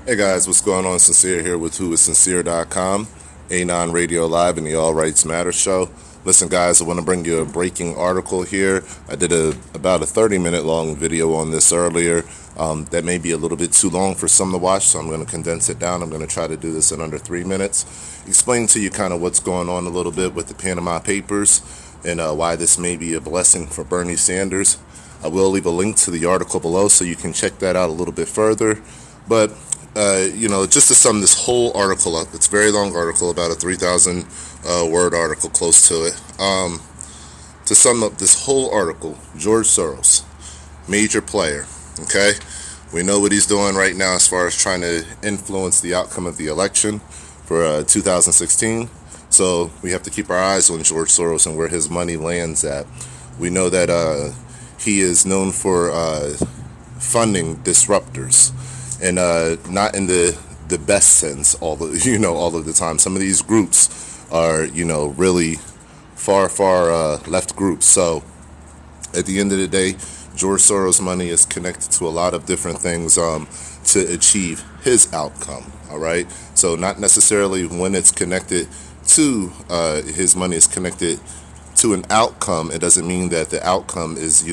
Hey guys, what's going on? Sincere here with whoissincere.com, Anon Radio Live and the All Rights Matter show. Listen guys, I want to bring you a breaking article here. I did about a 30-minute long video on this earlier. That may be a little bit too long for some to watch, so I'm going to condense it down. I'm going to try to do this in under 3 minutes. Explain to you kind of what's going on a little bit with the Panama Papers and why this may be a blessing for Bernie Sanders. I will leave a link to the article below so you can check that out a little bit further. But just to sum this whole article up, it's a very long article, about a 3,000 word article, close to it. To sum up this whole article, George Soros, major player, okay? We know what he's doing right now as far as trying to influence the outcome of the election for 2016. So we have to keep our eyes on George Soros and where his money lands at. We know that he is known for funding disruptors. And not in the best sense all of the time. Some of these groups are really far left groups. So at the end of the day, George Soros' money is connected to a lot of different things to achieve his outcome. All right, so not necessarily when it's connected to his money is connected to an outcome. It doesn't mean that the outcome is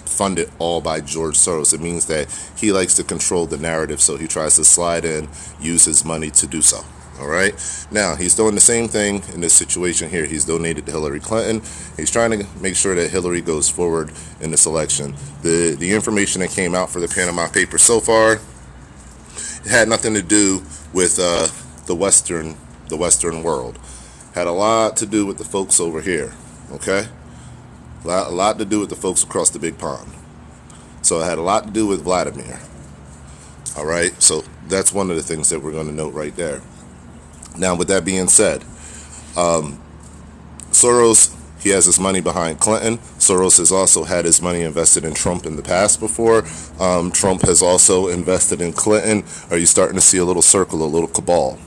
funded all by George Soros. It means that he likes to control the narrative, so he tries to slide in, use his money to do so. All right. Now he's doing the same thing in this situation here. He's donated to Hillary Clinton. He's trying to make sure that Hillary goes forward in this election. The information that came out for the Panama Papers so far, it had nothing to do with the Western world. Had a lot to do with the folks over here. Okay. A lot to do with the folks across the big pond. So it had a lot to do with Vladimir. All right, so that's one of the things that we're going to note right there. Now, with that being said, Soros, he has his money behind Clinton. Soros has also had his money invested in Trump in the past before. Trump has also invested in Clinton. Are you starting to see a little circle, a little cabal?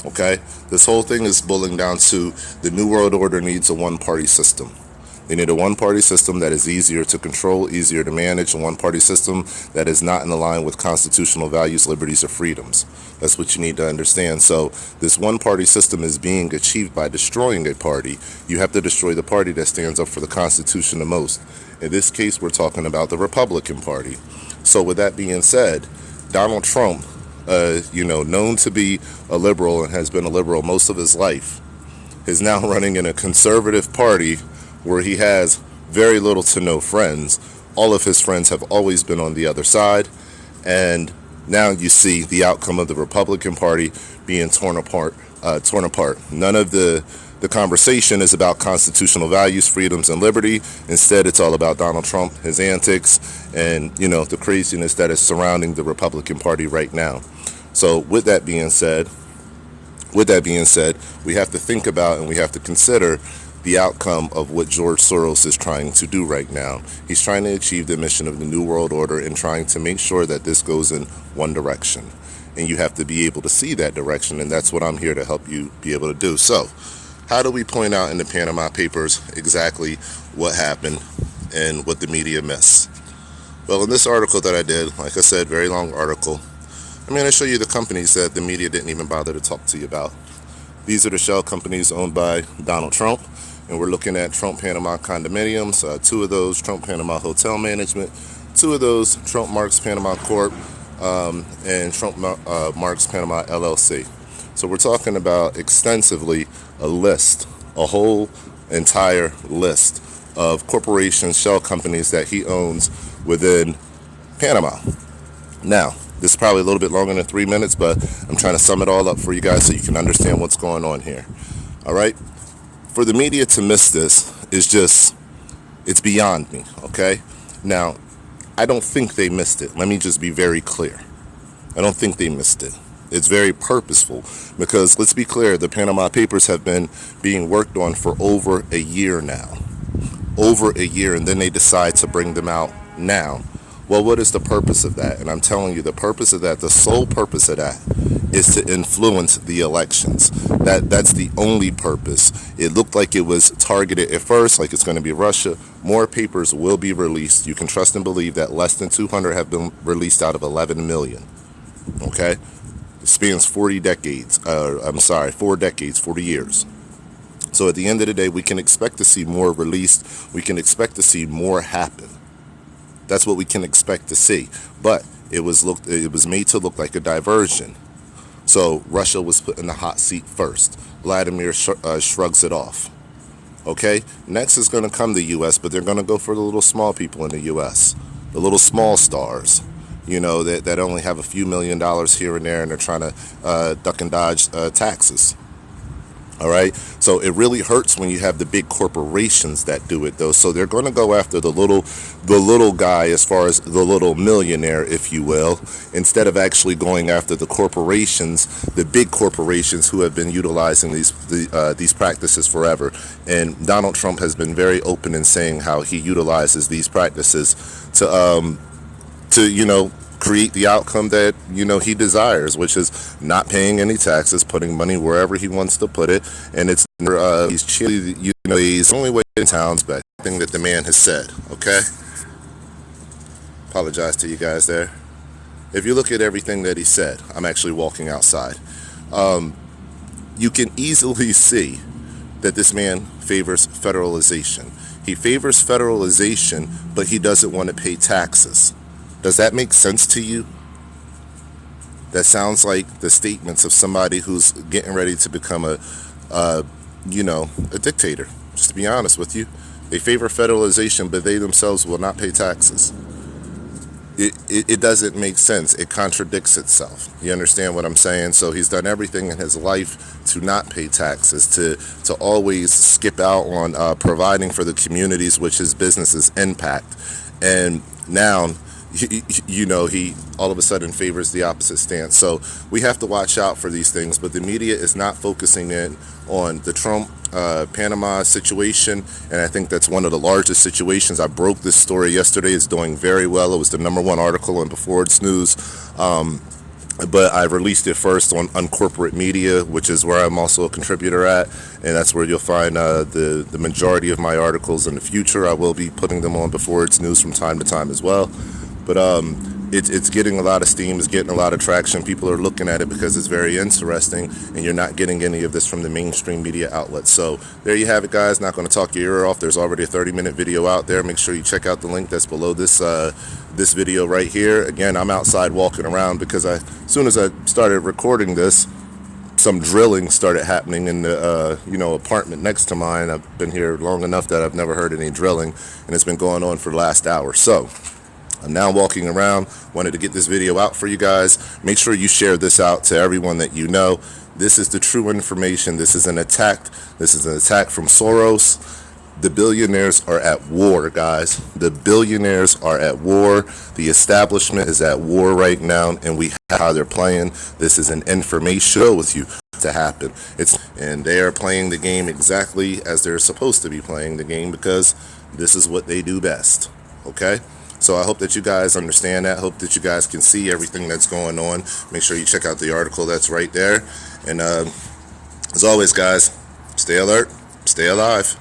Okay, this whole thing is boiling down to the New World Order needs a one-party system. They need a one-party system that is easier to control, easier to manage, a one-party system that is not in line with constitutional values, liberties, or freedoms. That's what you need to understand. So this one-party system is being achieved by destroying a party. You have to destroy the party that stands up for the Constitution the most. In this case, we're talking about the Republican Party. So with that being said, Donald Trump, known to be a liberal and has been a liberal most of his life, is now running in a conservative party where he has very little to no friends. All of his friends have always been on the other side, and now you see the outcome of the Republican Party being torn apart. None of the conversation is about constitutional values, freedoms, and liberty. Instead, it's all about Donald Trump, his antics, and the craziness that is surrounding the Republican Party right now. So with that being said, we have to think about and we have to consider the outcome of what George Soros is trying to do right now. He's trying to achieve the mission of the New World Order and trying to make sure that this goes in one direction. And you have to be able to see that direction, and that's what I'm here to help you be able to do. So, how do we point out in the Panama Papers exactly what happened and what the media missed? Well, in this article that I did, like I said, very long article, I'm going to show you the companies that the media didn't even bother to talk to you about. These are the shell companies owned by Donald Trump. And we're looking at Trump Panama condominiums, 2 of those Trump Panama Hotel Management, 2 of those Trump Marks Panama Corp, and Trump Marks Panama LLC. So we're talking about extensively a whole entire list of corporations, shell companies that he owns within Panama. Now, this is probably a little bit longer than 3 minutes, but I'm trying to sum it all up for you guys so you can understand what's going on here. All right? For the media to miss this it's beyond me, okay? Now, I don't think they missed it. Let me just be very clear. I don't think they missed it. It's very purposeful because, let's be clear, the Panama Papers have been being worked on for over a year now. Over a year, and then they decide to bring them out now. Well, what is the purpose of that? And I'm telling you, the purpose of that, the sole purpose of that, is to influence the elections. That's the only purpose. It looked like it was targeted at first, like it's going to be Russia. More papers will be released. You can trust and believe that less than 200 have been released out of 11 million. Okay? It spans 40 decades. 4 decades, 40 years. So at the end of the day, we can expect to see more released. We can expect to see more happen. That's what we can expect to see. But it was made to look like a diversion. So Russia was put in the hot seat first. Vladimir shrugs it off. Okay? Next is going to come the U.S., but they're going to go for the little small people in the U.S., the little small stars, that only have a few $1,000,000 here and there, and they're trying to duck and dodge taxes. All right, so it really hurts when you have the big corporations that do it, though. So they're going to go after the little guy, as far as the little millionaire, if you will, instead of actually going after the corporations, the big corporations who have been utilizing these practices forever. And Donald Trump has been very open in saying how he utilizes these practices to create the outcome that he desires, which is not paying any taxes, putting money wherever he wants to put it, and it's he's chilly. He's the only way in town's back. Thing that the man has said. Okay, apologize to you guys there. If you look at everything that he said, I'm actually walking outside. You can easily see that this man favors federalization. He favors federalization, but he doesn't want to pay taxes. Does that make sense to you? That sounds like the statements of somebody who's getting ready to become a dictator. Just to be honest with you, they favor federalization, but they themselves will not pay taxes. It doesn't make sense. It contradicts itself. You understand what I'm saying? So he's done everything in his life to not pay taxes, to always skip out on providing for the communities which his businesses impact, and now he all of a sudden favors the opposite stance. So we have to watch out for these things, but the media is not focusing in on the Trump Panama situation, and I think that's one of the largest situations. I broke this story yesterday. It's doing very well. It was the #1 article on Before It's News, but I released it first on Uncorporate Media, which is where I'm also a contributor at, and that's where you'll find the majority of my articles in the future. I will be putting them on Before It's News from time to time as well. But it's getting a lot of steam, it's getting a lot of traction. People are looking at it because it's very interesting, and you're not getting any of this from the mainstream media outlets. So there you have it, guys. Not going to talk your ear off. There's already a 30-minute video out there. Make sure you check out the link that's below this video right here. Again, I'm outside walking around because as soon as I started recording this, some drilling started happening in the apartment next to mine. I've been here long enough that I've never heard any drilling, and it's been going on for the last hour. So I'm now walking around. Wanted to get this video out for you guys. Make sure you share this out to everyone that you know. This is the true information. This is an attack. This is an attack from Soros. The billionaires are at war, guys. The billionaires are at war. The establishment is at war right now, and we have how they're playing. This is an information show with you to happen. And they are playing the game exactly as they're supposed to be playing the game, because this is what they do best. Okay? So I hope that you guys understand that. Hope that you guys can see everything that's going on. Make sure you check out the article that's right there. And as always, guys, stay alert, stay alive.